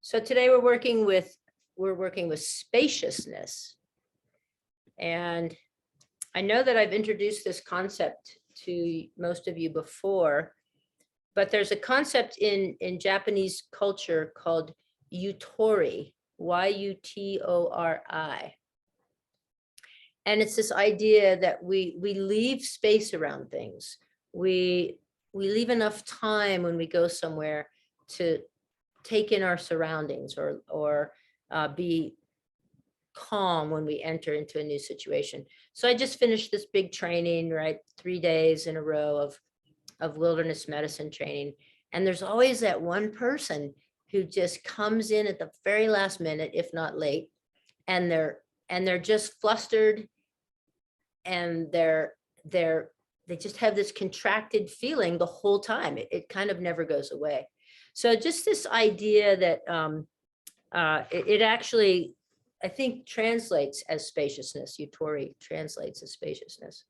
So today we're working with spaciousness. And I know that I've introduced this concept to most of you before, but there's a concept in Japanese culture called yutori, Y-U-T-O-R-I. And it's this idea that we leave space around things. We leave enough time when we go somewhere to take in our surroundings or be calm when we enter into a new situation. So I just finished this big training, right? 3 days in a row of wilderness medicine training. And there's always that one person who just comes in at the very last minute, if not late, and they're just flustered, and they just have this contracted feeling the whole time. It kind of never goes away. So just this idea that it actually, I think, translates as spaciousness. Yutori translates as spaciousness.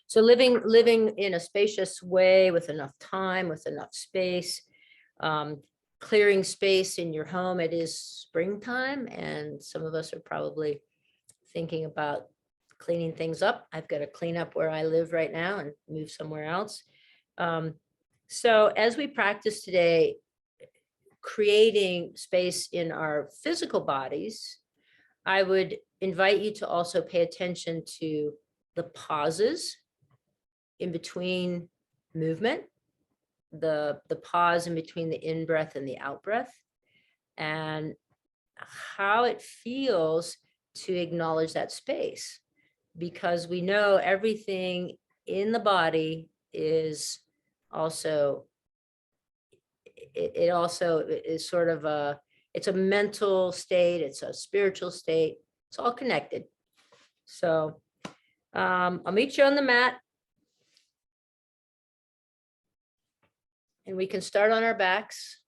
So living in a spacious way with enough time, with enough space, clearing space in your home. It is springtime, and some of us are probably thinking about cleaning things up. I've got to clean up where I live right now and move somewhere else. So as we practice today, creating space in our physical bodies, I would invite you to also pay attention to the pauses in between movement, the pause in between the in-breath and the out-breath, and how it feels to acknowledge that space. Because we know everything in the body is also, it also is sort of it's a mental state, it's a spiritual state, it's all connected. So I'll meet you on the mat. And we can start on our backs.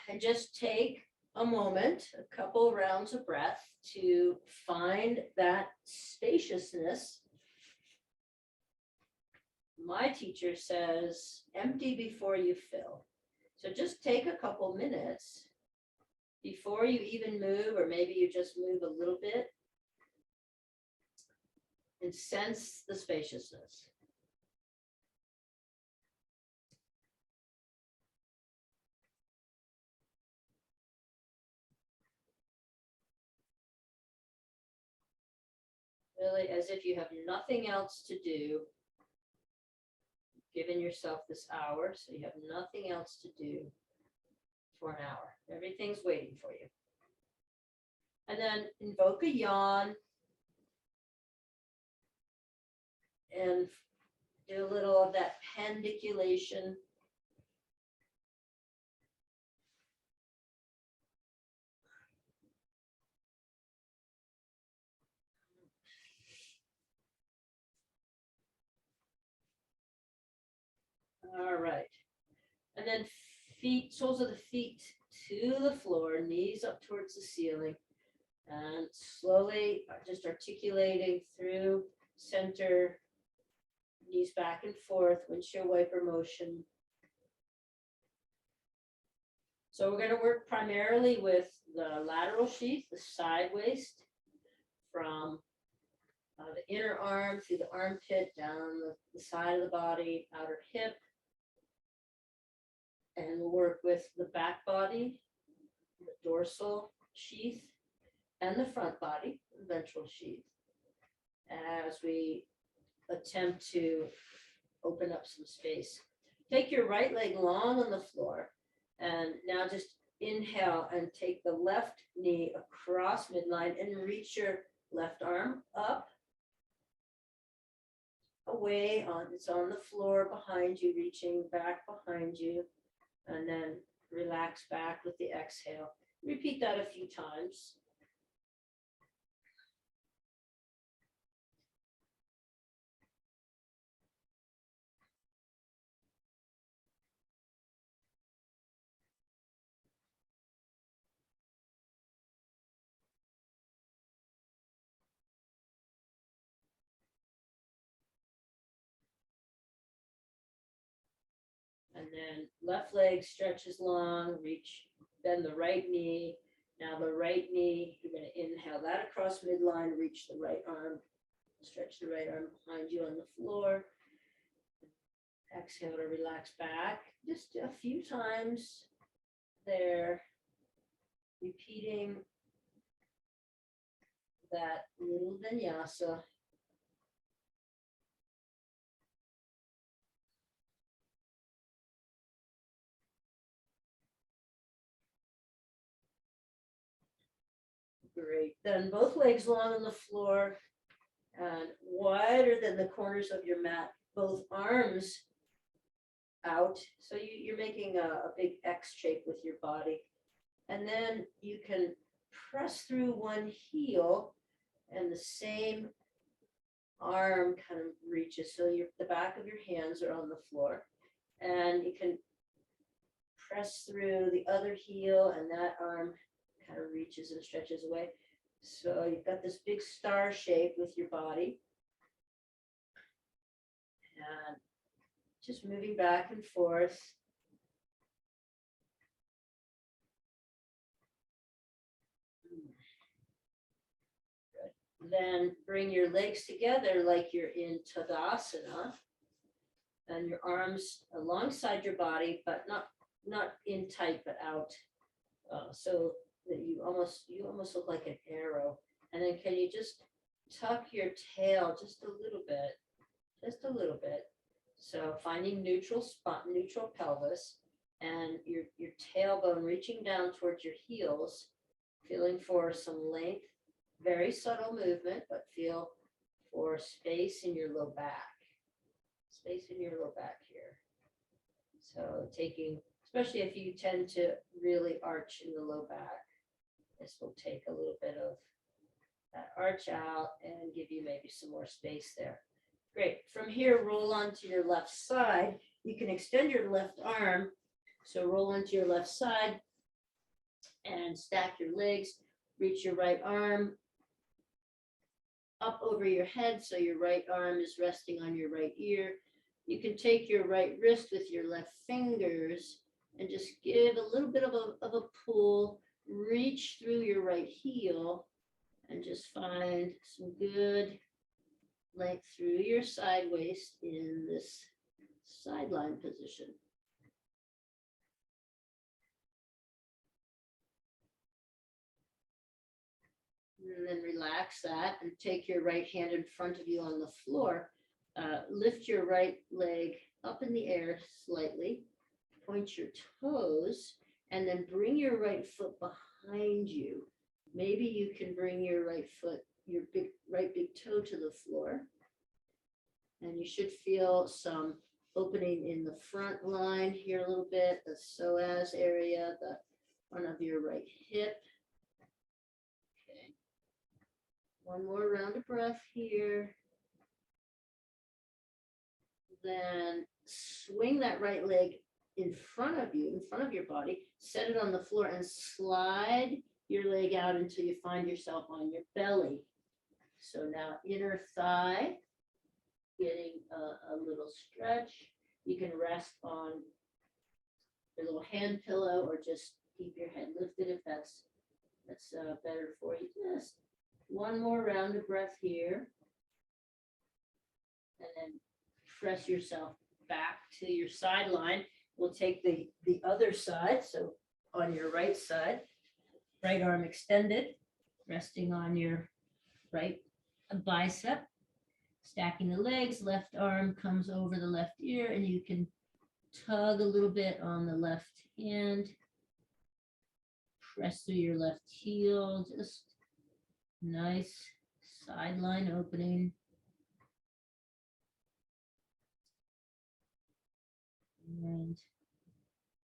And just take a moment, a couple rounds of breath to find that spaciousness. My teacher says, empty before you fill. So just take a couple minutes before you even move, or maybe you just move a little bit, and sense the spaciousness. Really, as if you have nothing else to do, giving yourself this hour, so you have nothing else to do for an hour. Everything's waiting for you. And then invoke a yawn and do a little of that pandiculation. All right. And then soles of the feet to the floor, knees up towards the ceiling, and slowly just articulating through center, knees back and forth, windshield wiper motion. So we're going to work primarily with the lateral sheath, the side waist, from the inner arm through the armpit, down the side of the body, outer hip. And we'll work with the back body, the dorsal sheath, and the front body, the ventral sheath, as we attempt to open up some space. Take your right leg long on the floor, and now just inhale and take the left knee across midline and reach your left arm up, away on, it's on the floor behind you, reaching back behind you, and then relax back with the exhale. Repeat that a few times. then left leg stretches long, reach, bend the right knee. Now the right knee, you're going to inhale that across midline, reach the right arm, stretch the right arm behind you on the floor. Exhale to relax back. Just a few times there, repeating that little vinyasa. Great. Then both legs long on the floor and wider than the corners of your mat. Both arms out. So you're making a big X shape with your body. And then you can press through one heel and the same arm kind of reaches. So the back of your hands are on the floor. And you can press through the other heel and that arm kind of reaches and stretches away. So you've got this big star shape with your body. And just moving back and forth. Good. Then bring your legs together like you're in Tadasana. And your arms alongside your body, but not in tight, but out. So that you almost look like an arrow. And then can you just tuck your tail just a little bit. So finding neutral spot, neutral pelvis, and your tailbone reaching down towards your heels, feeling for some length, very subtle movement, but feel for space in your low back. Space in your low back here. So taking, especially if you tend to really arch in the low back, this will take a little bit of that arch out and give you maybe some more space there. Great. From here, roll onto your left side. You can extend your left arm. So roll onto your left side and stack your legs. Reach your right arm up over your head so your right arm is resting on your right ear. You can take your right wrist with your left fingers and just give a little bit of a pull. Reach through your right heel and just find some good length through your side waist in this sideline position. And then relax that and take your right hand in front of you on the floor. Lift your right leg up in the air slightly, point your toes, and then bring your right foot behind you. Maybe you can bring your right foot, your right big toe to the floor. And you should feel some opening in the front line here a little bit, the psoas area, the front of your right hip. Okay. One more round of breath here. Then swing that right leg in front of you, in front of your body, set it on the floor and slide your leg out until you find yourself on your belly. So now inner thigh, getting a little stretch. You can rest on your little hand pillow or just keep your head lifted if that's better for you. Just one more round of breath here. And then press yourself back to your sideline. We'll take the other side. So on your right side, right arm extended, resting on your right bicep, stacking the legs, left arm comes over the left ear, and you can tug a little bit on the left hand, press through your left heel, just nice sideline opening. And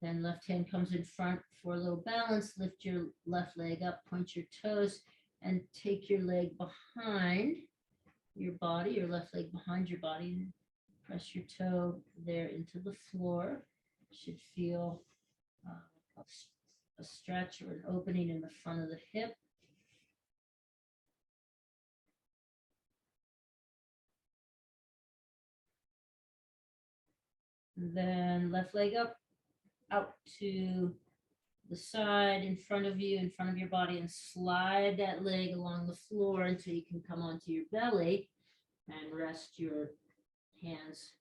then left hand comes in front for a little balance. Lift your left leg up, point your toes, and take your leg behind your body, your left leg behind your body. Press your toe there into the floor. Should feel a stretch or an opening in the front of the hip. And then left leg up, out to the side in front of you, in front of your body, and slide that leg along the floor until you can come onto your belly and rest your hands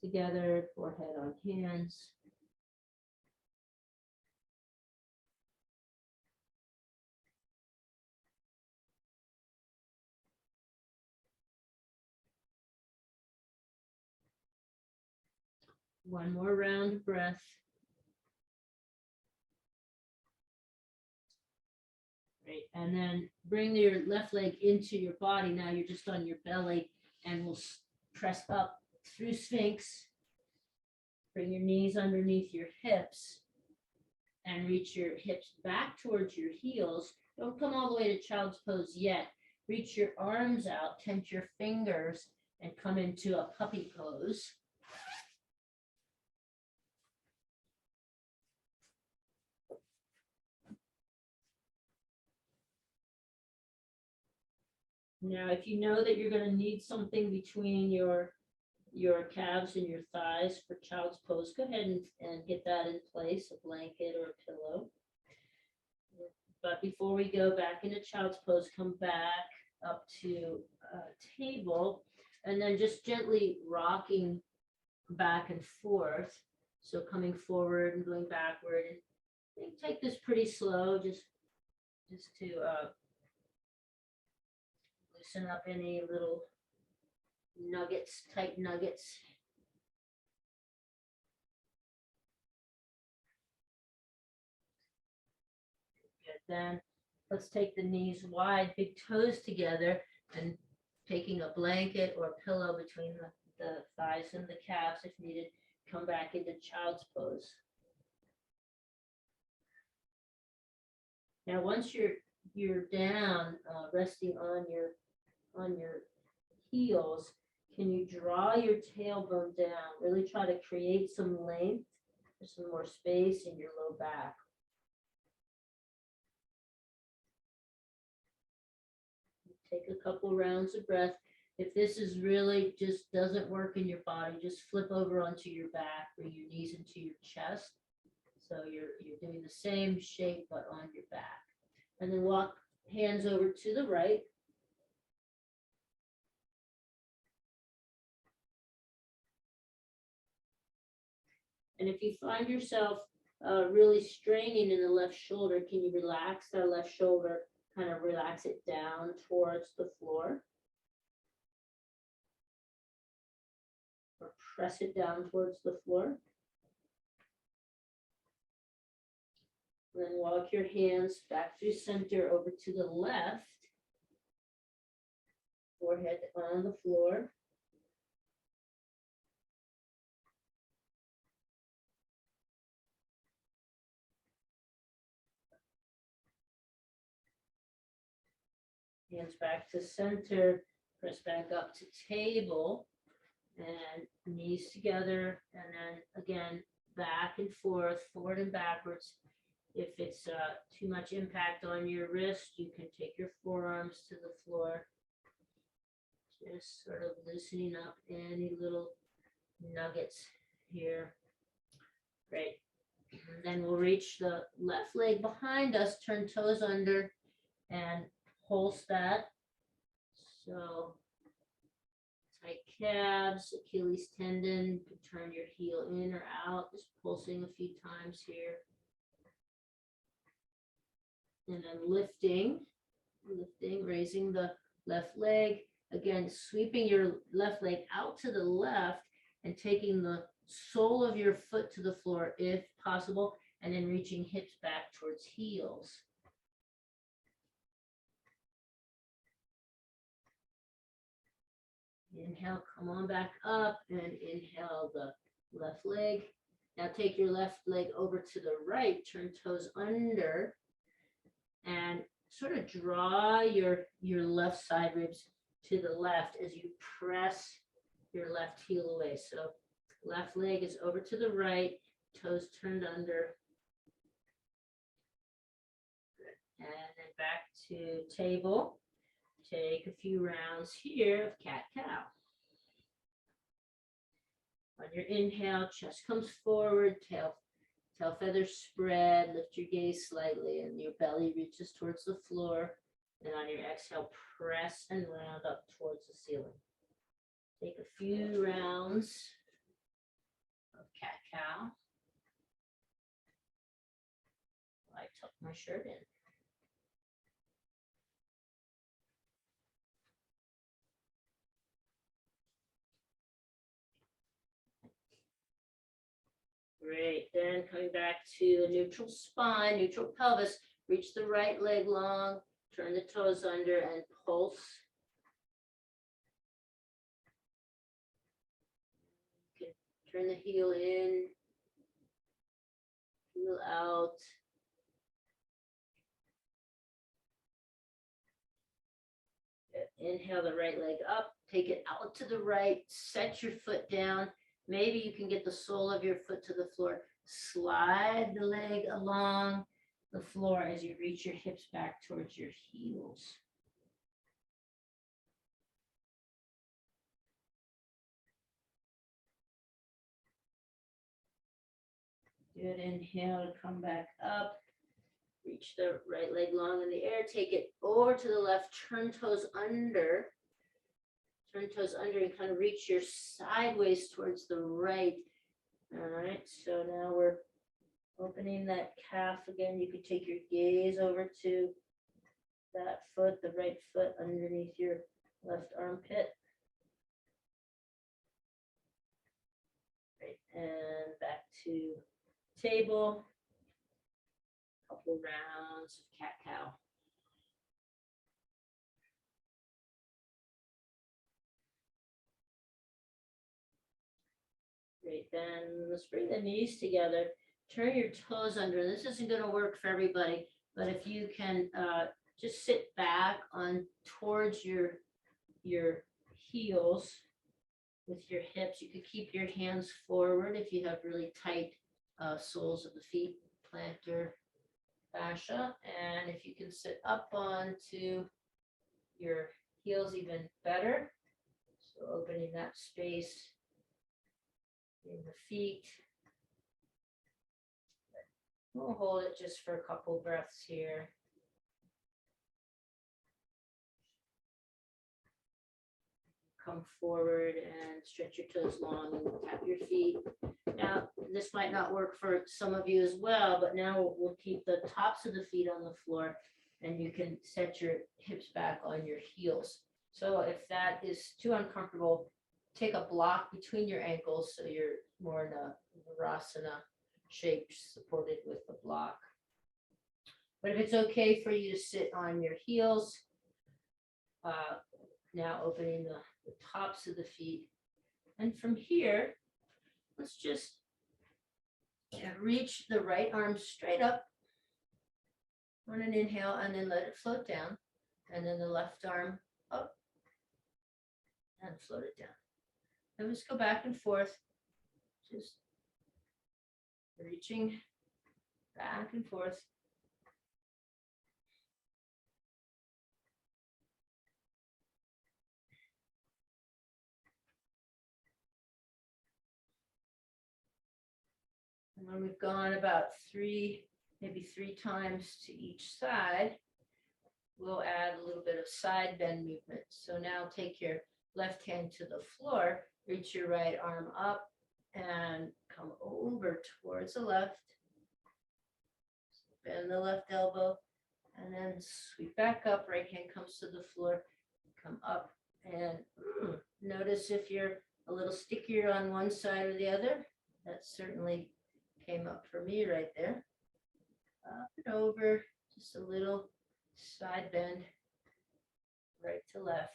together, forehead on hands. One more round of breath. Great. And then bring your left leg into your body. Now you're just on your belly, and we'll press up through Sphinx. Bring your knees underneath your hips and reach your hips back towards your heels. Don't come all the way to child's pose yet. Reach your arms out, tense your fingers, and come into a puppy pose. Now, if you know that you're going to need something between your calves and your thighs for child's pose, go ahead and get that in place, a blanket or a pillow. But before we go back into child's pose, come back up to a table, and then just gently rocking back and forth. So coming forward and going backward. And take this pretty slow, just to loosen up any little nuggets, tight nuggets. Good. Then let's take the knees wide, big toes together, and taking a blanket or a pillow between the thighs and the calves if needed, come back into child's pose. Now, once you're down, resting on your heels, can you draw your tailbone down? Really try to create some length, some more space in your low back. Take a couple rounds of breath. If this is really just doesn't work in your body, just flip over onto your back, bring your knees into your chest. So you're doing the same shape, but on your back. And then walk hands over to the right. And if you find yourself really straining in the left shoulder, can you relax that left shoulder, kind of relax it down towards the floor? Or press it down towards the floor. And then walk your hands back through center over to the left. Forehead on the floor. Hands back to center, press back up to table, and knees together, and then again, back and forth, forward and backwards. If it's too much impact on your wrist, you can take your forearms to the floor. Just sort of loosening up any little nuggets here. Great. And then we'll reach the left leg behind us, turn toes under, and pulse that. So tight calves, Achilles tendon, turn your heel in or out, just pulsing a few times here. And then lifting, raising the left leg. Again, sweeping your left leg out to the left and taking the sole of your foot to the floor if possible, and then reaching hips back towards heels. Inhale, come on back up, and inhale the left leg. Now take your left leg over to the right, turn toes under, and sort of draw your left side ribs to the left as you press your left heel away. So left leg is over to the right, toes turned under. And then back to table. Take a few rounds here of cat-cow. On your inhale, chest comes forward, tail feathers spread, lift your gaze slightly, and your belly reaches towards the floor. And on your exhale, press and round up towards the ceiling. Take a few rounds of cat-cow. I tuck my shirt in. Great, then coming back to a neutral spine, neutral pelvis, reach the right leg long, turn the toes under and pulse. You can turn the heel in, heel out. Inhale the right leg up, take it out to the right, set your foot down. Maybe you can get the sole of your foot to the floor. Slide the leg along the floor as you reach your hips back towards your heels. Good, inhale to come back up. Reach the right leg long in the air, take it over to the left, turn toes under. Turn toes under and kind of reach your sideways towards the right. All right, so now we're opening that calf again. You could take your gaze over to that foot, the right foot underneath your left armpit. Right, and back to table. Couple rounds of cat-cow. Great, then let's bring the knees together. Turn your toes under. This isn't going to work for everybody, but if you can just sit back on towards your heels with your hips. You could keep your hands forward if you have really tight soles of the feet, plantar fascia. And if you can sit up onto your heels, even better. So opening that space in the feet. We'll hold it just for a couple breaths here. Come forward and stretch your toes long and tap your feet. Now, this might not work for some of you as well, but now we'll keep the tops of the feet on the floor and you can set your hips back on your heels. So if that is too uncomfortable, take a block between your ankles so you're more in a Virasana shape supported with the block. But if it's okay for you to sit on your heels, now opening the tops of the feet. And from here, let's just reach the right arm straight up on an inhale and then let it float down. And then the left arm up and float it down. And just go back and forth, just reaching back and forth. And when we've gone about maybe three times to each side, we'll add a little bit of side bend movement. So now take your left hand to the floor, reach your right arm up and come over towards the left. Bend the left elbow and then sweep back up. Right hand comes to the floor, come up and notice if you're a little stickier on one side or the other. That certainly came up for me right there. Up and over, just a little side bend, right to left.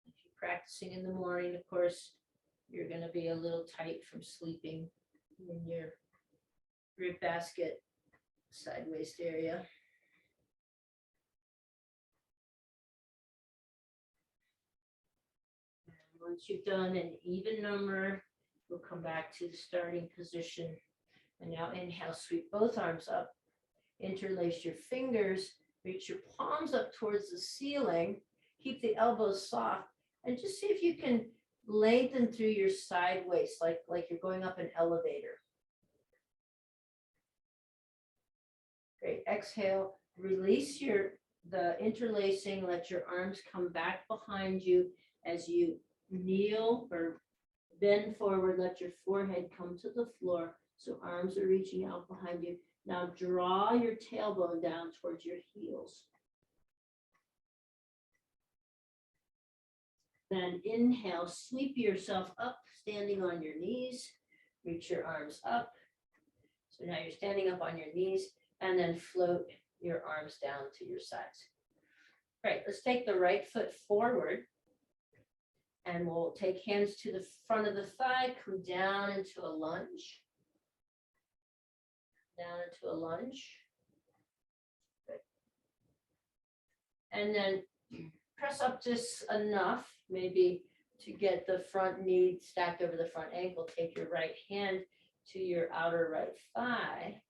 If you're practicing in the morning, of course, you're going to be a little tight from sleeping in your rib basket, side waist area. Once you've done an even number, we'll come back to the starting position. And now inhale, sweep both arms up Interlace your fingers, reach your palms up towards the ceiling, keep the elbows soft, and just see if you can lengthen through your side waist, like you're going up an elevator. Great. Exhale, release the interlacing, let your arms come back behind you as you kneel or bend forward, let your forehead come to the floor. So arms are reaching out behind you. Now draw your tailbone down towards your heels. Then inhale, sweep yourself up, standing on your knees. Reach your arms up. So now you're standing up on your knees, and then float your arms down to your sides. Great, let's take the right foot forward, and we'll take hands to the front of the thigh, come down into a lunge. Down into a lunge. Good. And then press up just enough, maybe to get the front knee stacked over the front ankle. Take your right hand to your outer right thigh.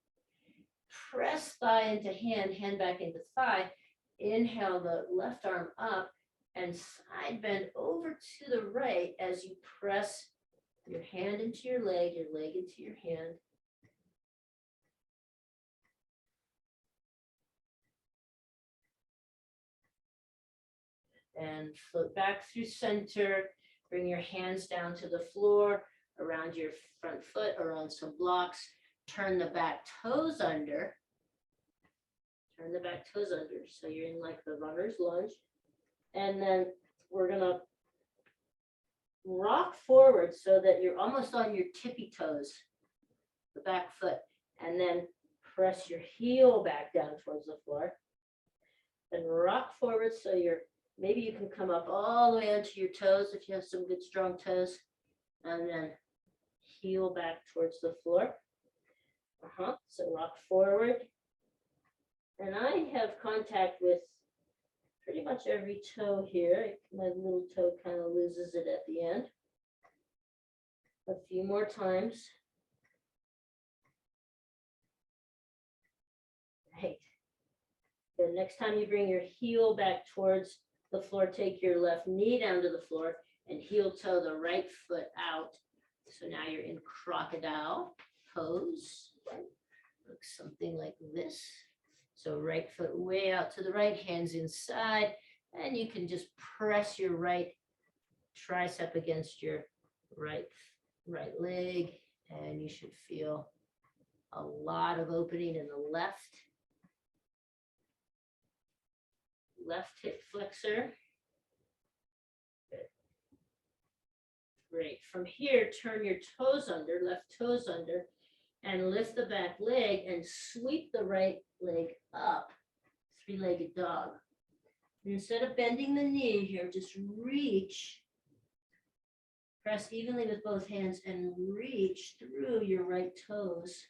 Press thigh into hand, hand back into thigh. Inhale the left arm up and side bend over to the right as you press your hand into your leg into your hand. And float back through center. Bring your hands down to the floor, around your front foot or on some blocks. Turn the back toes under. Turn the back toes under. So you're in like the runner's lunge. And then we're gonna rock forward so that you're almost on your tippy toes, the back foot. And then press your heel back down towards the floor. And rock forward so maybe you can come up all the way onto your toes if you have some good strong toes. And then heel back towards the floor. So rock forward. And I have contact with pretty much every toe here. My little toe kind of loses it at the end. A few more times. Right. The next time you bring your heel back towards the floor, take your left knee down to the floor and heel toe the right foot out. So now you're in crocodile pose. Looks something like this. So right foot way out to the right, hands inside, and you can just press your right tricep against your right leg, and you should feel a lot of opening in the left hip flexor. Good. Great. From here, turn your toes under, left toes under, and lift the back leg and sweep the right leg up, three-legged dog. And instead of bending the knee here, just reach, press evenly with both hands and reach through your right toes.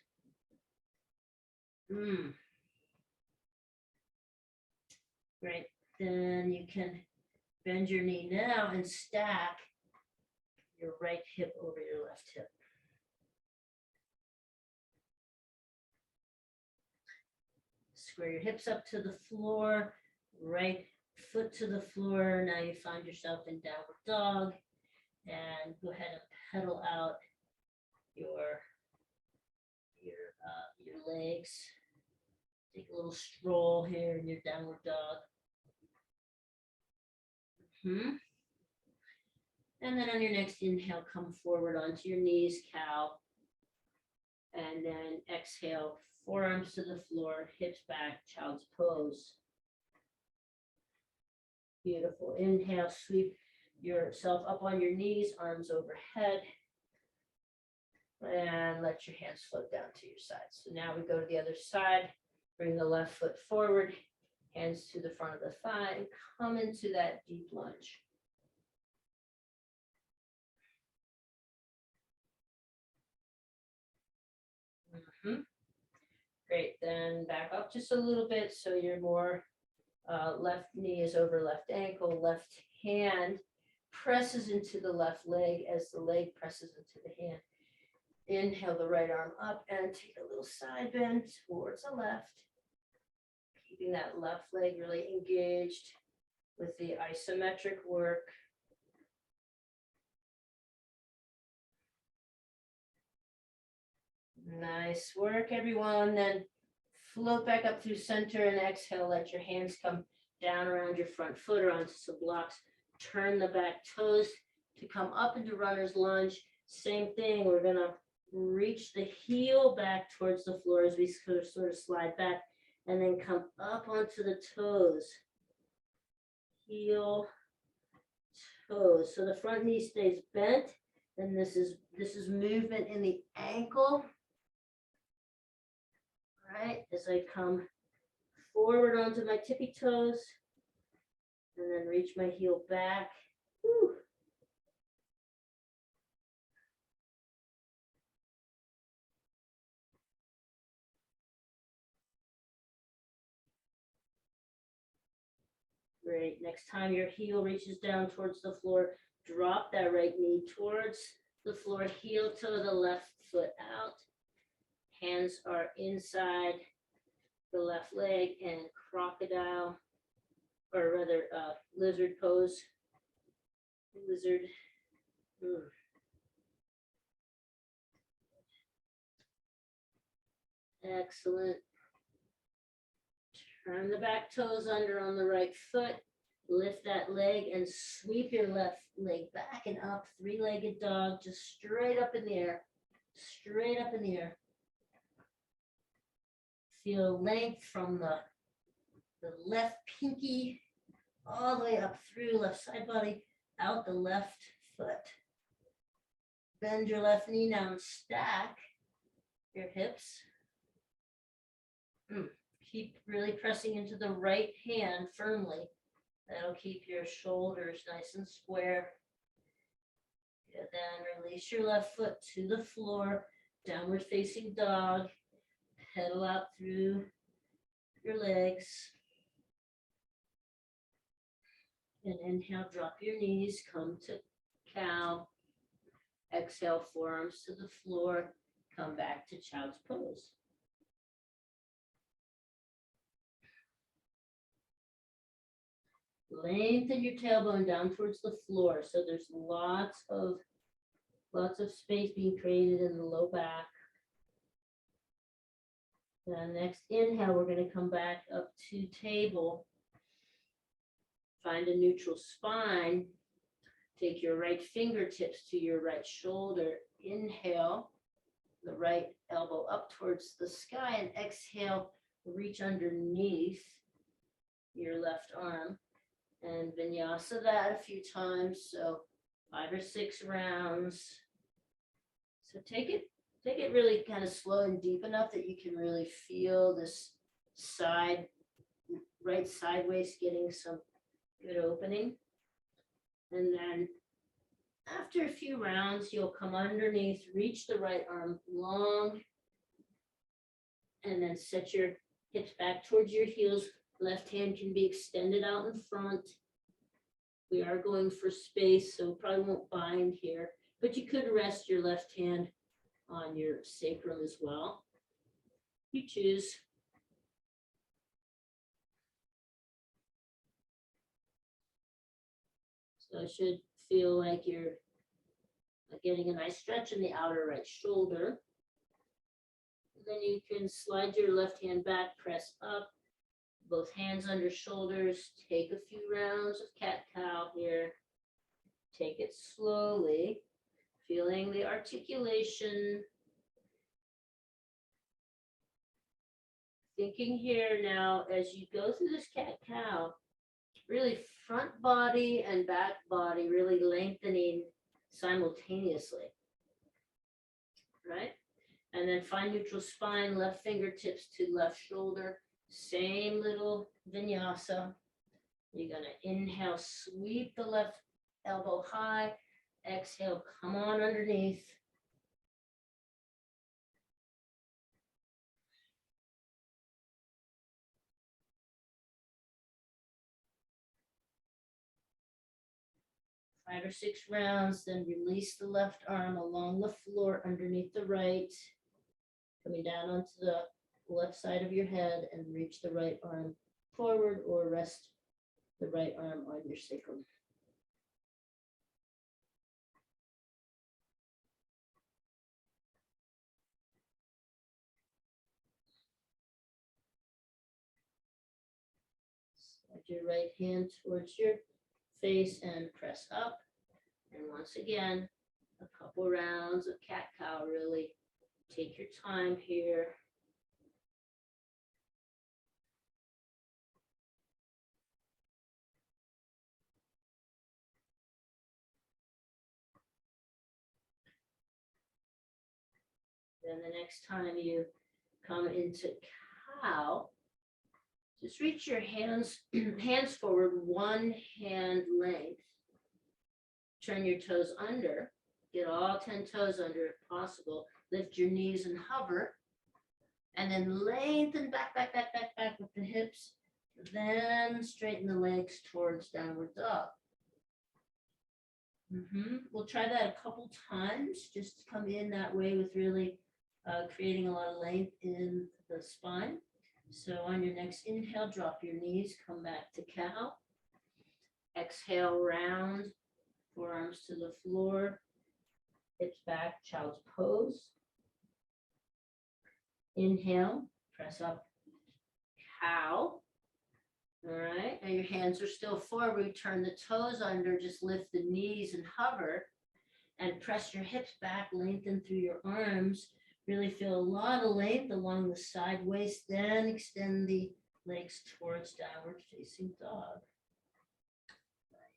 Great. Then you can bend your knee now and stack your right hip over your left hip. Square your hips up to the floor, right foot to the floor. Now you find yourself in downward dog, and go ahead and pedal out your legs. Take a little stroll here in your downward dog. And then on your next inhale, come forward onto your knees, cow. And then exhale, forearms to the floor, hips back, child's pose. Beautiful. Inhale, sweep yourself up on your knees, arms overhead. And let your hands float down to your sides. So now we go to the other side. Bring the left foot forward, hands to the front of the thigh, and come into that deep lunge. Great, then back up just a little bit so you're more left knee is over left ankle, left hand presses into the left leg as the leg presses into the hand. Inhale the right arm up and take a little side bend towards the left. Keeping that left leg really engaged with the isometric work. Nice work, everyone. Then float back up through center and exhale. Let your hands come down around your front foot or onto some blocks. Turn the back toes to come up into runner's lunge. Same thing. We're going to reach the heel back towards the floor as we sort of slide back, and then come up onto the toes. Heel, toes. So the front knee stays bent, and this is movement in the ankle. Right, as I come forward onto my tippy toes, and then reach my heel back. Whew. Great. Next time your heel reaches down towards the floor, drop that right knee towards the floor, heel toe the left foot out. Hands are inside the left leg and crocodile, or rather lizard pose. Lizard. Excellent. Turn the back toes under on the right foot. Lift that leg and sweep your left leg back and up. Three-legged dog, just straight up in the air. Straight up in the air. Feel length from the left pinky all the way up through left side body, out the left foot. Bend your left knee down, stack your hips. Keep really pressing into the right hand firmly. That'll keep your shoulders nice and square. And then release your left foot to the floor, downward facing dog. Pedal out through your legs. And inhale, drop your knees, come to cow. Exhale, forearms to the floor, come back to child's pose. Lengthen your tailbone down towards the floor, so there's lots of space being created in the low back. The next inhale, we're going to come back up to table. Find a neutral spine. Take your right fingertips to your right shoulder. Inhale, the right elbow up towards the sky, and exhale, reach underneath your left arm. And vinyasa that a few times, so 5 or 6 rounds. So take it really kind of slow and deep enough that you can really feel this right sideways getting some good opening. And then after a few rounds, you'll come underneath, reach the right arm long, and then set your hips back towards your heels. Left hand can be extended out in front. We are going for space, so probably won't bind here, but you could rest your left hand on your sacrum as well. You choose. So it should feel like you're getting a nice stretch in the outer right shoulder. And then you can slide your left hand back, press up, both hands under shoulders. Take a few rounds of cat-cow here. Take it slowly, feeling the articulation. Thinking here now, as you go through this cat-cow, really front body and back body really lengthening simultaneously, right? And then find neutral spine, left fingertips to left shoulder. Same little vinyasa. You're going to inhale, sweep the left elbow high. Exhale, come on underneath. Five or 6 rounds, then release the left arm along the floor underneath the right, coming down onto the left side of your head, and reach the right arm forward or rest the right arm on your sacrum. Slide your right hand towards your face and press up. And once again, a couple rounds of cat-cow, really take your time here. Then the next time you come into cow, just reach your hands forward, one hand length. Turn your toes under, get all 10 toes under if possible. Lift your knees and hover, and then lengthen back with the hips. Then straighten the legs towards downward dog. We'll try that a couple times, just to come in that way with really creating a lot of length in the spine. So on your next inhale, drop your knees, come back to cow. Exhale, round, forearms to the floor, hips back, child's pose. Inhale, press up, cow. All right, now your hands are still forward, turn the toes under, just lift the knees and hover, and press your hips back, lengthen through your arms. Really feel a lot of length along the side waist, then extend the legs towards downward facing dog.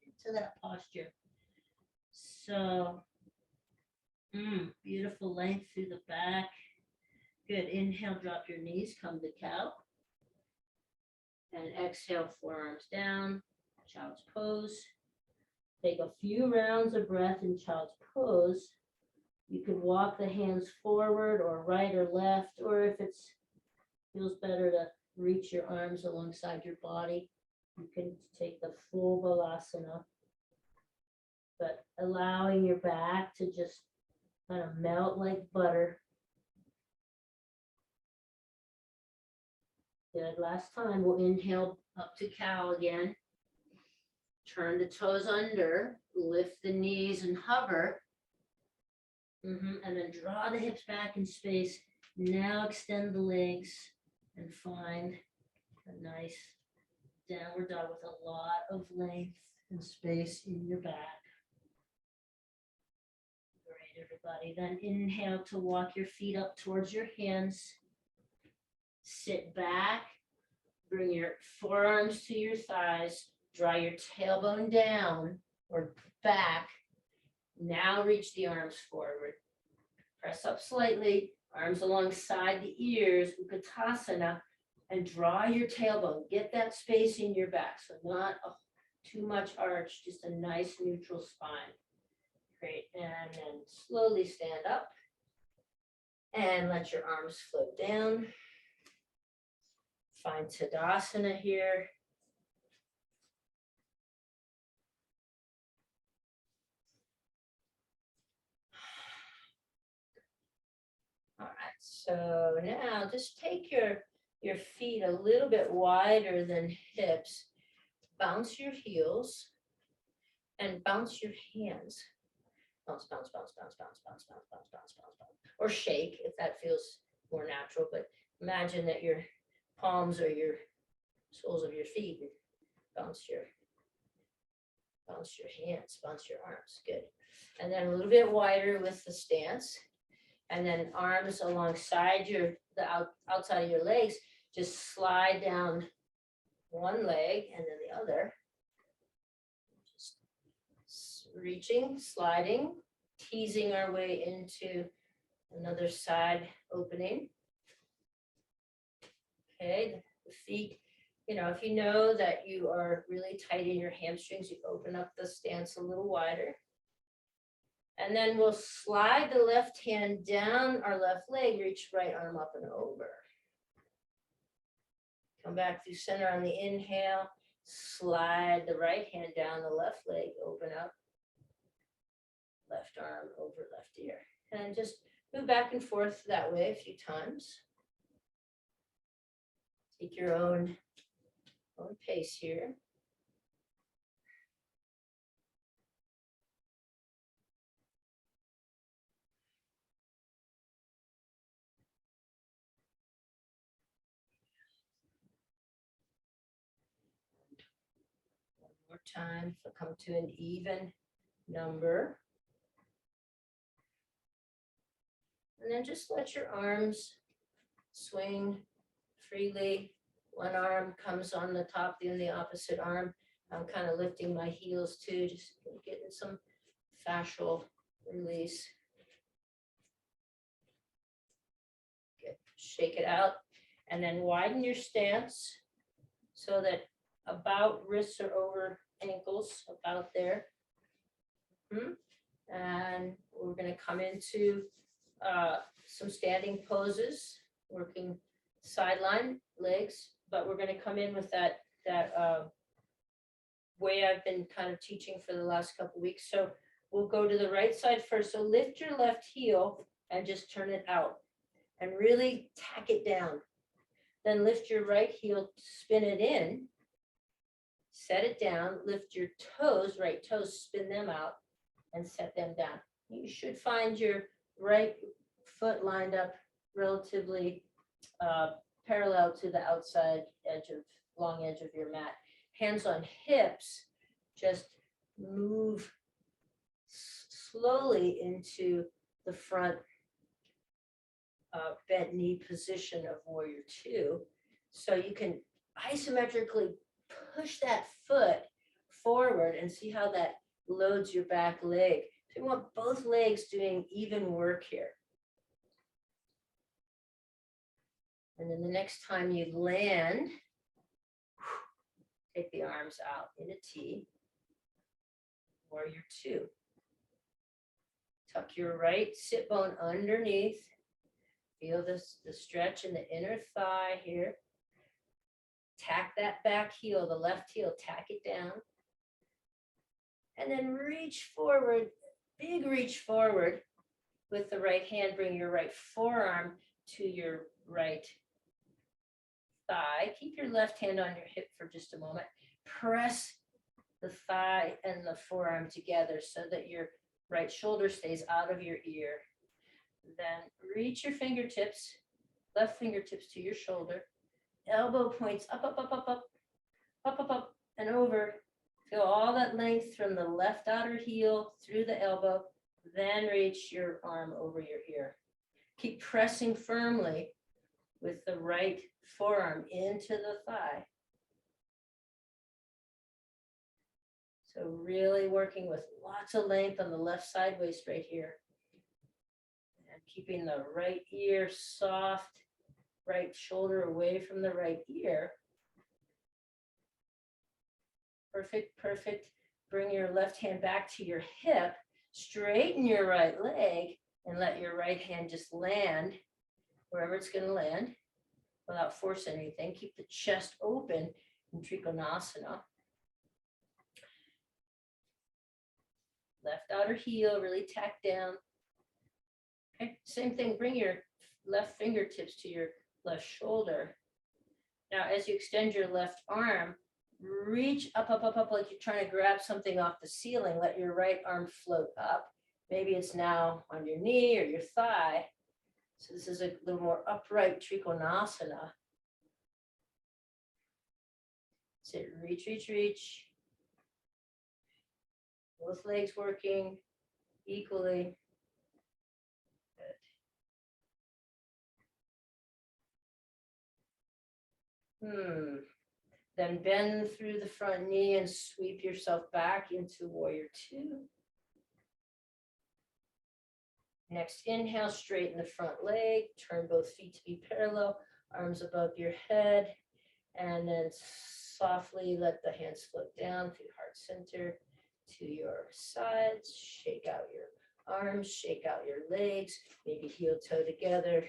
Into that posture. So, beautiful length through the back. Good, inhale, drop your knees, come to cow. And exhale, forearms down, child's pose. Take a few rounds of breath in child's pose. You could walk the hands forward or right or left, or if it feels better to reach your arms alongside your body, you can take the full Balasana. But allowing your back to just kind of melt like butter. Good, last time we'll inhale up to cow again. Turn the toes under, lift the knees and hover. And then draw the hips back in space. Now extend the legs and find a nice downward dog with a lot of length and space in your back. Great, everybody. Then inhale to walk your feet up towards your hands. Sit back, bring your forearms to your thighs, draw your tailbone down or back. Now reach the arms forward. Press up slightly, arms alongside the ears, Utkatasana, and draw your tailbone. Get that space in your back, so not too much arch, just a nice neutral spine. Great, and then slowly stand up and let your arms float down. Find Tadasana here. All right, so now just take your feet a little bit wider than hips. Bounce your heels and bounce your hands. Bounce, bounce, bounce, bounce, bounce, bounce, bounce, bounce, bounce, bounce, bounce. Or shake if that feels more natural, but imagine that your palms are your soles of your feet. Bounce your hands, bounce your arms. Good. And then a little bit wider with the stance. And then arms alongside the outside of your legs. Just slide down one leg and then the other. Just reaching, sliding, teasing our way into another side opening. Okay, the feet, if you know that you are really tight in your hamstrings, you open up the stance a little wider. And then we'll slide the left hand down our left leg, reach right arm up and over. Come back through center on the inhale, slide the right hand down the left leg, open up, left arm over left ear. And just move back and forth that way a few times. Take your own own pace here. One more time, so come to an even number. And then just let your arms swing freely. One arm comes on the top, then the opposite arm. I'm kind of lifting my heels too, just getting some fascial release. Shake it out, and then widen your stance so that about wrists are over ankles, about there. And we're going to come into some standing poses, working sideline legs, but we're going to come in with that way I've been kind of teaching for the last couple weeks. So we'll go to the right side first. So lift your left heel and just turn it out and really tack it down. Then lift your right heel, spin it in, set it down, lift your toes, right toes, spin them out and set them down. You should find your right foot lined up relatively parallel to the outside edge of, long edge of your mat. Hands on hips, just move slowly into the front bent knee position of warrior two. So you can isometrically push that foot forward and see how that loads your back leg. So you want both legs doing even work here. And then the next time you land, take the arms out in a T, warrior two. Tuck your right sit bone underneath. Feel this, the stretch in the inner thigh here. Tack that back heel, the left heel, tack it down. And then reach forward, big reach forward with the right hand. Bring your right forearm to your right thigh. Keep your left hand on your hip for just a moment. Press the thigh and the forearm together so that your right shoulder stays out of your ear. Then reach your fingertips, left fingertips to your shoulder. Elbow points up, up, up, up, up, up, up, up, and over. Feel all that length from the left outer heel through the elbow. Then reach your arm over your ear. Keep pressing firmly with the right forearm into the thigh. So really working with lots of length on the left side waist right here. And keeping the right ear soft, right shoulder away from the right ear. Perfect, perfect. Bring your left hand back to your hip, straighten your right leg, and let your right hand just land wherever it's going to land without forcing anything. Keep the chest open in Trikonasana. Left outer heel, really tack down. Okay, same thing, bring your left fingertips to your left shoulder. Now, as you extend your left arm, reach up, up, up, up, like you're trying to grab something off the ceiling. Let your right arm float up. Maybe it's now on your knee or your thigh. So this is a little more upright Trikonasana. So reach, reach, reach. Both legs working equally. Good. Then bend through the front knee and sweep yourself back into warrior two. Next inhale, straighten the front leg, turn both feet to be parallel, arms above your head, and then softly let the hands float down through heart center to your sides. Shake out your arms, shake out your legs, maybe heel toe together,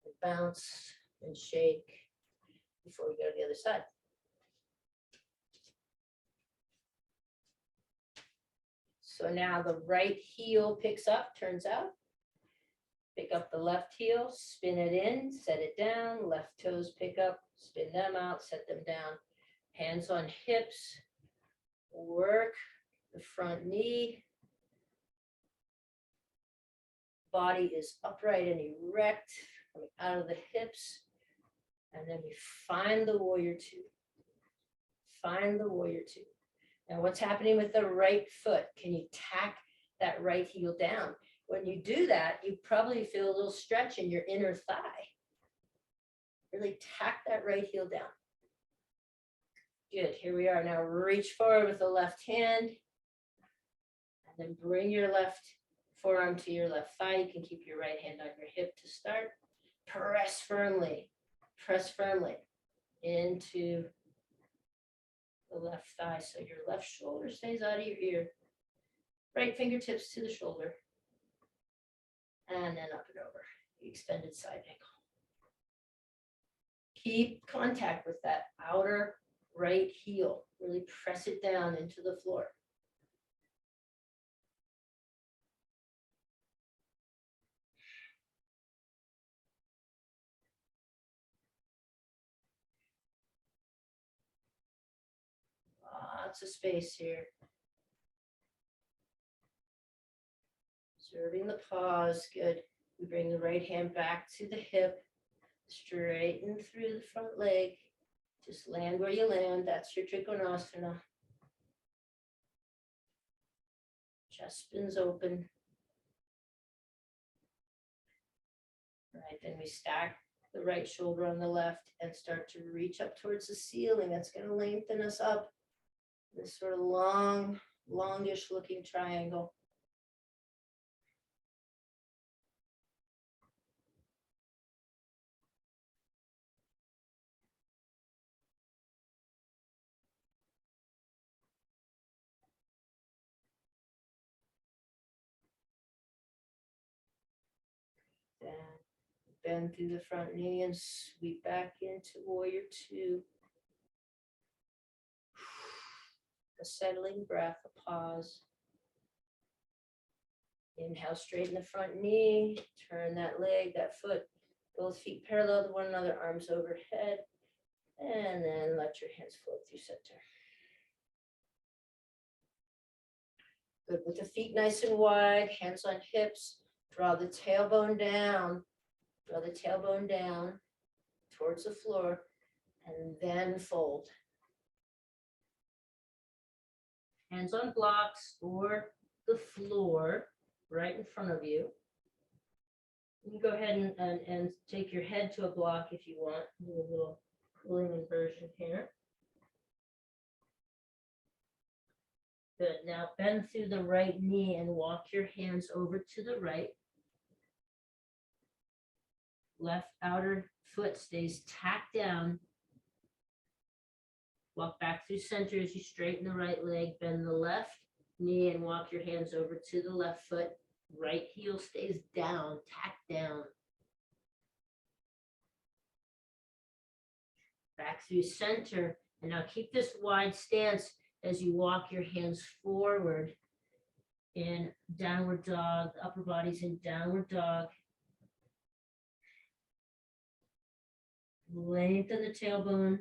and bounce and shake before we go to the other side. So now the right heel picks up, turns out. Pick up the left heel, spin it in, set it down. Left toes pick up, spin them out, set them down. Hands on hips, work the front knee. Body is upright and erect, coming out of the hips. And then we find the warrior two. Find the warrior two. Now what's happening with the right foot? Can you tack that right heel down? When you do that, you probably feel a little stretch in your inner thigh. Really tack that right heel down. Good, here we are. Now reach forward with the left hand. And then bring your left forearm to your left thigh. You can keep your right hand on your hip to start. Press firmly into the left thigh so your left shoulder stays out of your ear. Right fingertips to the shoulder. And then up and over, the extended side ankle. Keep contact with that outer right heel. Really press it down into the floor. Lots of space here. Observing the pause, good. We bring the right hand back to the hip, straighten through the front leg. Just land where you land, that's your Trikonasana. Chest spins open. Right, then we stack the right shoulder on the left and start to reach up towards the ceiling. That's going to lengthen us up. This sort of long, longish looking triangle. Then bend through the front knee and sweep back into warrior two. A settling breath, a pause. Inhale, straighten the front knee, turn that leg, that foot, both feet parallel to one another, arms overhead, and then let your hands float through center. Good, with the feet nice and wide, hands on hips, draw the tailbone down towards the floor, and then fold. Hands on blocks or the floor right in front of you. You can go ahead and take your head to a block if you want. Do a little cooling inversion here. Good. Now bend through the right knee and walk your hands over to the right. Left outer foot stays tacked down. Walk back through center as you straighten the right leg. Bend the left knee and walk your hands over to the left foot. Right heel stays down, tacked down. Back through center. And now keep this wide stance as you walk your hands forward in downward dog. The upper body's in downward dog. Lengthen the tailbone.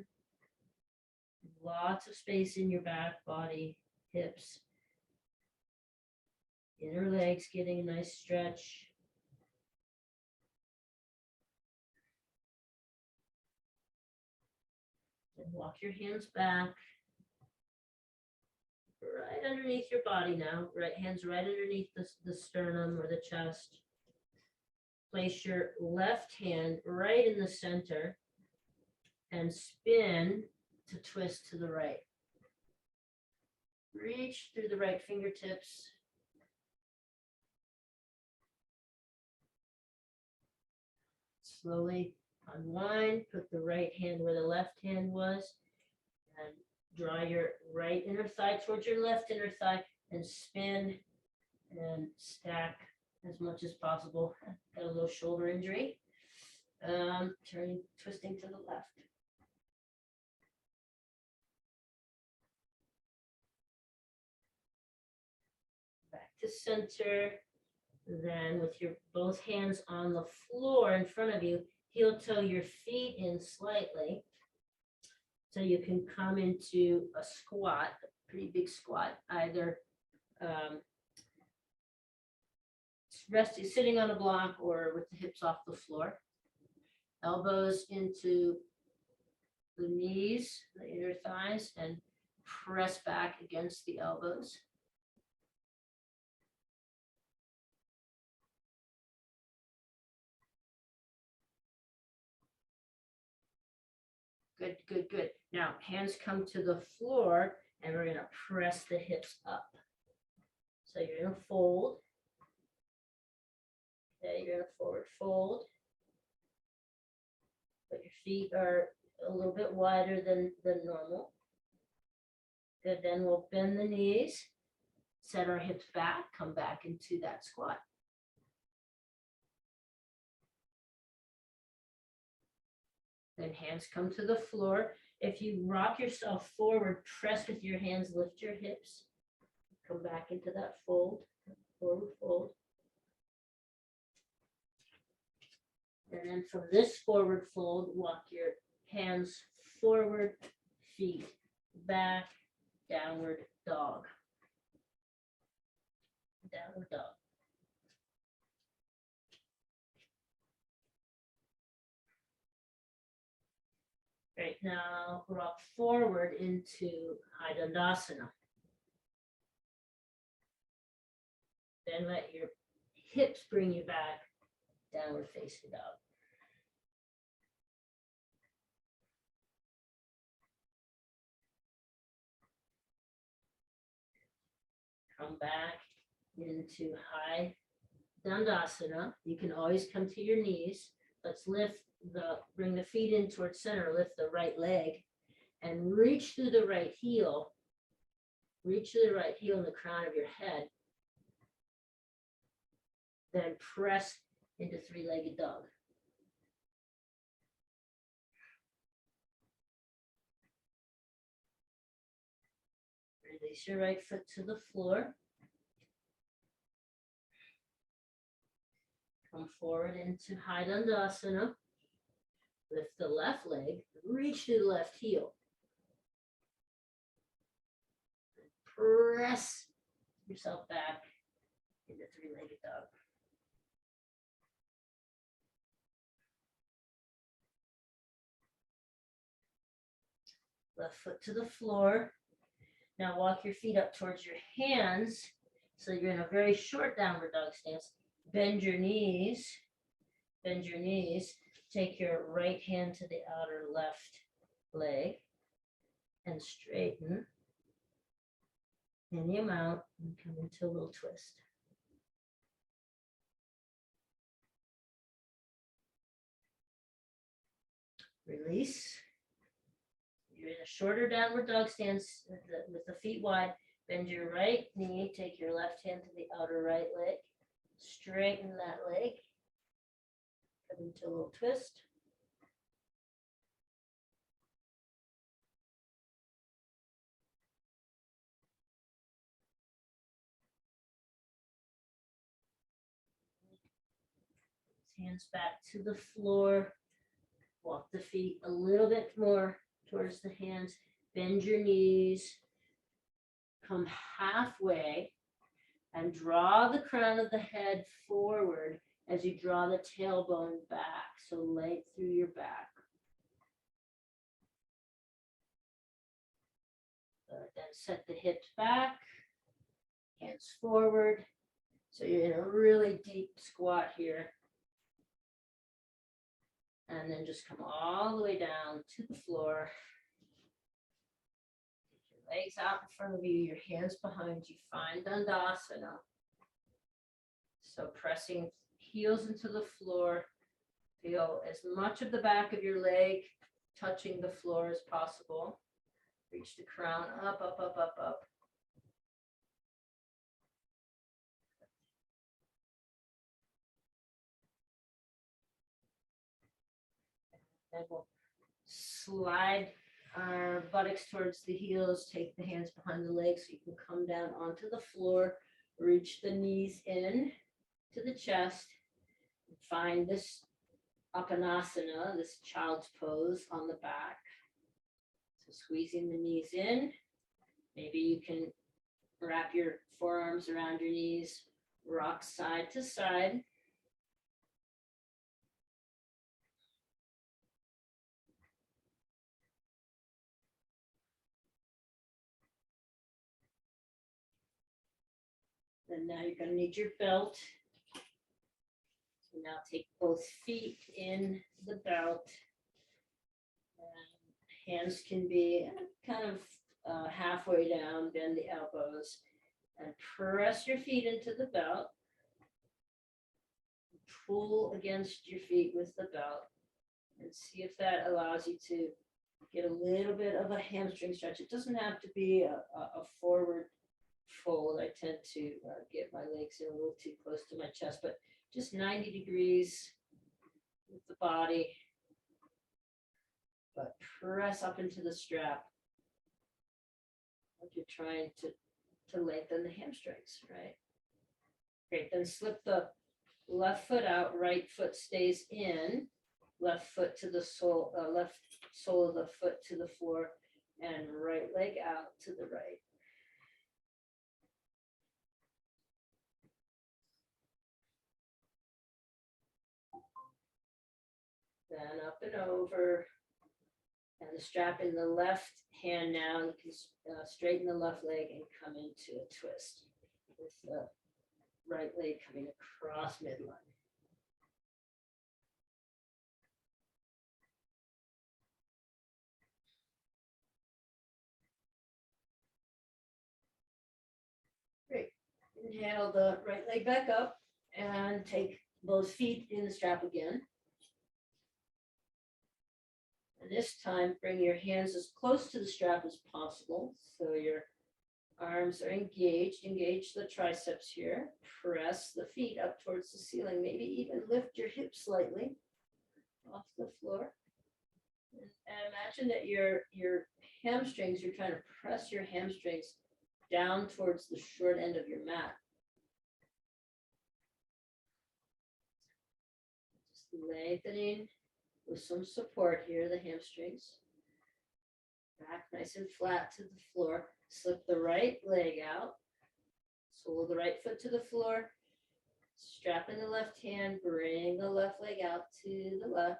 Lots of space in your back, body, hips. Inner legs getting a nice stretch. And walk your hands back. Right underneath your body now. Right hands right underneath the sternum or the chest. Place your left hand right in the center and spin to twist to the right. Reach through the right fingertips. Slowly unwind, put the right hand where the left hand was, and draw your right inner thigh towards your left inner thigh and spin and stack as much as possible. Got a little shoulder injury. Twisting to the left. Back to center. Then with your both hands on the floor in front of you, heel toe your feet in slightly. So you can come into a squat, a pretty big squat, either resting, sitting on a block or with the hips off the floor. Elbows into the knees, the inner thighs, and press back against the elbows. Good, good, good. Now, hands come to the floor, and we're going to press the hips up. So you're going to fold. Okay, you're going to forward fold. But your feet are a little bit wider than normal. Good, then we'll bend the knees, set our hips back, come back into that squat. Then hands come to the floor. If you rock yourself forward, press with your hands, lift your hips, come back into that fold, forward fold. And then from this forward fold, walk your hands forward, feet back, downward dog. Downward dog. Right now, rock forward into Dandasana. Then let your hips bring you back, downward facing dog. Come back into high Dandasana. You can always come to your knees. Let's bring the feet in towards center, lift the right leg and reach through the right heel. Reach through the right heel in the crown of your head. Then press into three-legged dog. Release your right foot to the floor. Come forward into high Dandasana. Lift the left leg, reach through the left heel. Press yourself back into three-legged dog. Left foot to the floor. Now walk your feet up towards your hands. So you're in a very short downward dog stance. Bend your knees. Bend your knees. Take your right hand to the outer left leg and straighten any amount and come into a little twist. Release. You're in a shorter downward dog stance with the feet wide. Bend your right knee, take your left hand to the outer right leg. Straighten that leg. Come into a little twist. Hands back to the floor. Walk the feet a little bit more towards the hands. Bend your knees. Come halfway and draw the crown of the head forward as you draw the tailbone back. So lay through your back. Then set the hips back, hands forward. So you're in a really deep squat here. And then just come all the way down to the floor. Take your legs out in front of you, your hands behind you. Find Dandasana. So pressing heels into the floor. Feel as much of the back of your leg touching the floor as possible. Reach the crown up, up, up, up, up. Then we'll slide our buttocks towards the heels, take the hands behind the legs so you can come down onto the floor, reach the knees in to the chest, find this Apanasana, this child's pose on the back. So squeezing the knees in. Maybe you can wrap your forearms around your knees, rock side to side. And now you're going to need your belt. So now take both feet in the belt. And hands can be kind of halfway down, bend the elbows, and press your feet into the belt. Pull against your feet with the belt and see if that allows you to get a little bit of a hamstring stretch. It doesn't have to be a forward fold. I tend to get my legs in a little too close to my chest, but just 90 degrees with the body, but press up into the strap like you're trying to lengthen the hamstrings, right? Great, then slip the left foot out, right foot stays in, left foot to the sole, left sole of the foot to the floor, and right leg out to the right. Then up and over, and the strap in the left hand now, you can straighten the left leg and come into a twist with the right leg coming across midline. Great. Inhale the right leg back up and take both feet in the strap again. And this time, bring your hands as close to the strap as possible. So your arms are engaged. Engage the triceps here. Press the feet up towards the ceiling. Maybe even lift your hips slightly off the floor. And imagine that your hamstrings, you're trying to press your hamstrings down towards the short end of your mat. Just lengthening with some support here, the hamstrings. Back nice and flat to the floor. Slip the right leg out. Sole of the right foot to the floor. Strap in the left hand. Bring the left leg out to the left.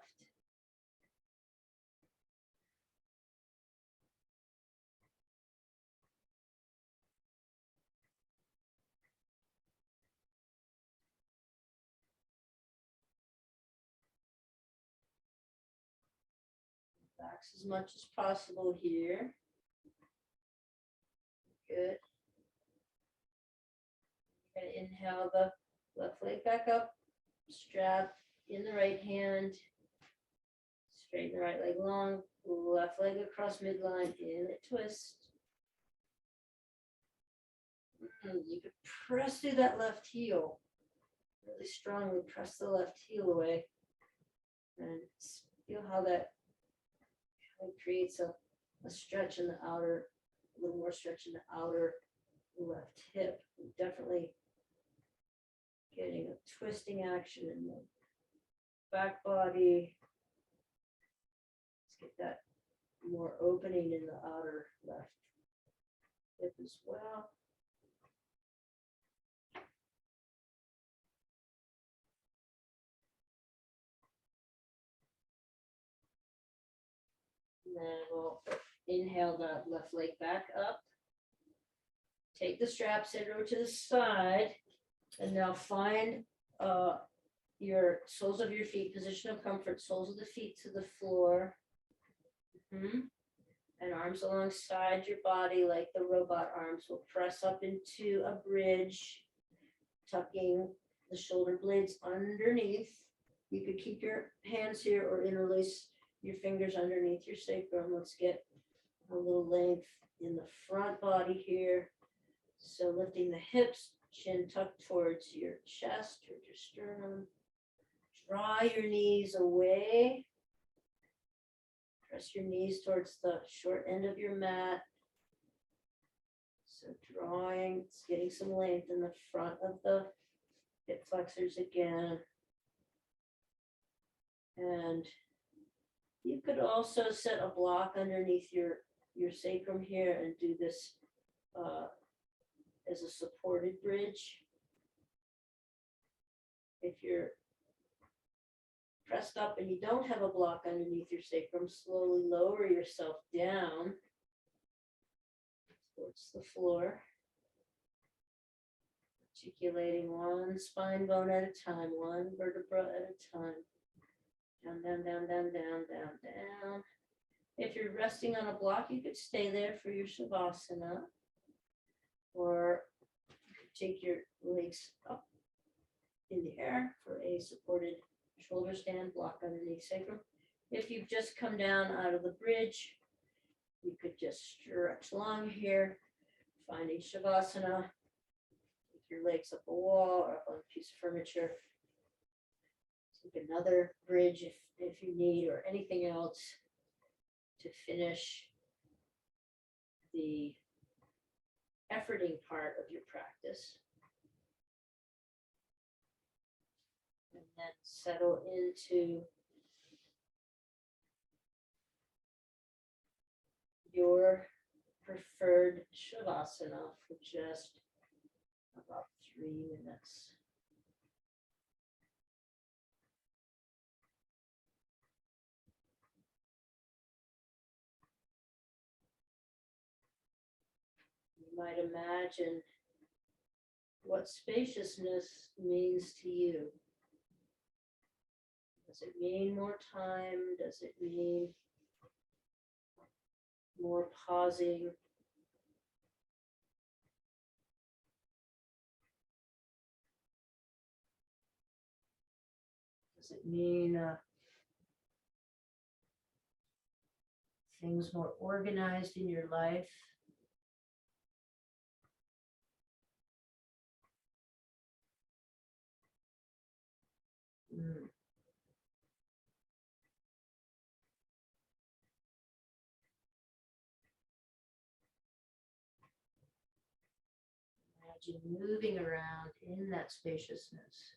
Relax as much as possible here. Good. You're going to inhale the left leg back up, strap in the right hand, straighten the right leg long, left leg across midline, in a twist. You could press through that left heel, really strongly press the left heel away, and feel how that creates a stretch in the outer, a little more stretch in the outer left hip. Definitely getting a twisting action in the back body. Let's get that more opening in the outer left hip as well. And then we'll inhale the left leg back up. Take the strap, send it over to the side, and now find your soles of your feet, position of comfort, soles of the feet to the floor. And arms alongside your body like the robot arms. Will press up into a bridge, tucking the shoulder blades underneath. You could keep your hands here or interlace your fingers underneath your sacrum. Let's get a little length in the front body here. So lifting the hips, chin tucked towards your chest, towards your sternum. Draw your knees away. Press your knees towards the short end of your mat. So drawing, it's getting some length in the front of the hip flexors again. And you could also set a block underneath your your sacrum here and do this as a supported bridge. If you're pressed up and you don't have a block underneath your sacrum, slowly lower yourself down towards the floor, articulating one spine bone at a time, one vertebra at a time. Down, down, down, down, down, down, down. If you're resting on a block, you could stay there for your Shavasana, or you could take your legs up in the air for a supported shoulder stand, block underneath sacrum. If you've just come down out of the bridge, you could just stretch long here, finding Shavasana. Take your legs up a wall or up on a piece of furniture. Take another bridge if you need, or anything else to finish the efforting part of your practice. And then settle into your preferred Shavasana for just about 3 minutes. You might imagine what spaciousness means to you. Does it mean more time? Does it mean more pausing? Does it mean things more organized in your life? Imagine moving around in that spaciousness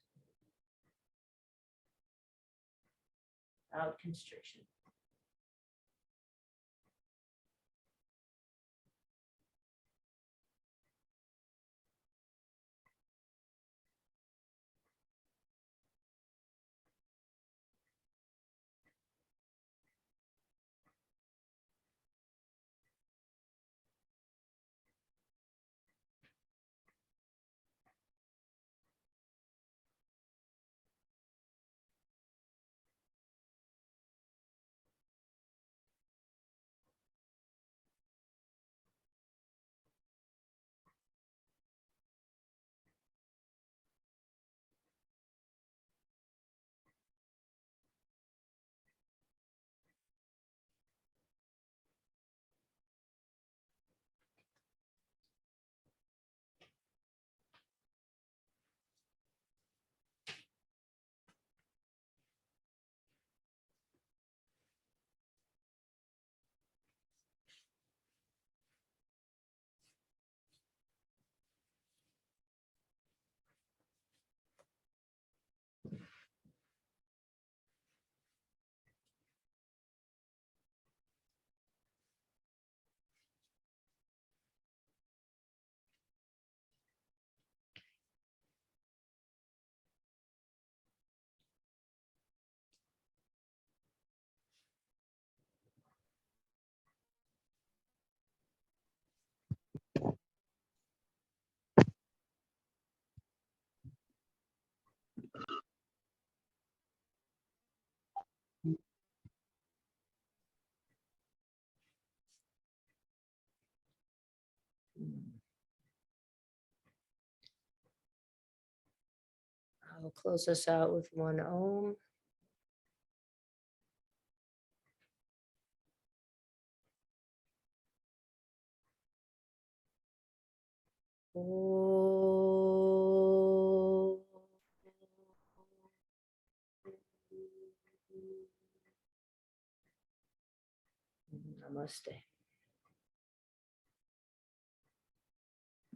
without constriction. I'll close us out with one Om. Om. Namaste.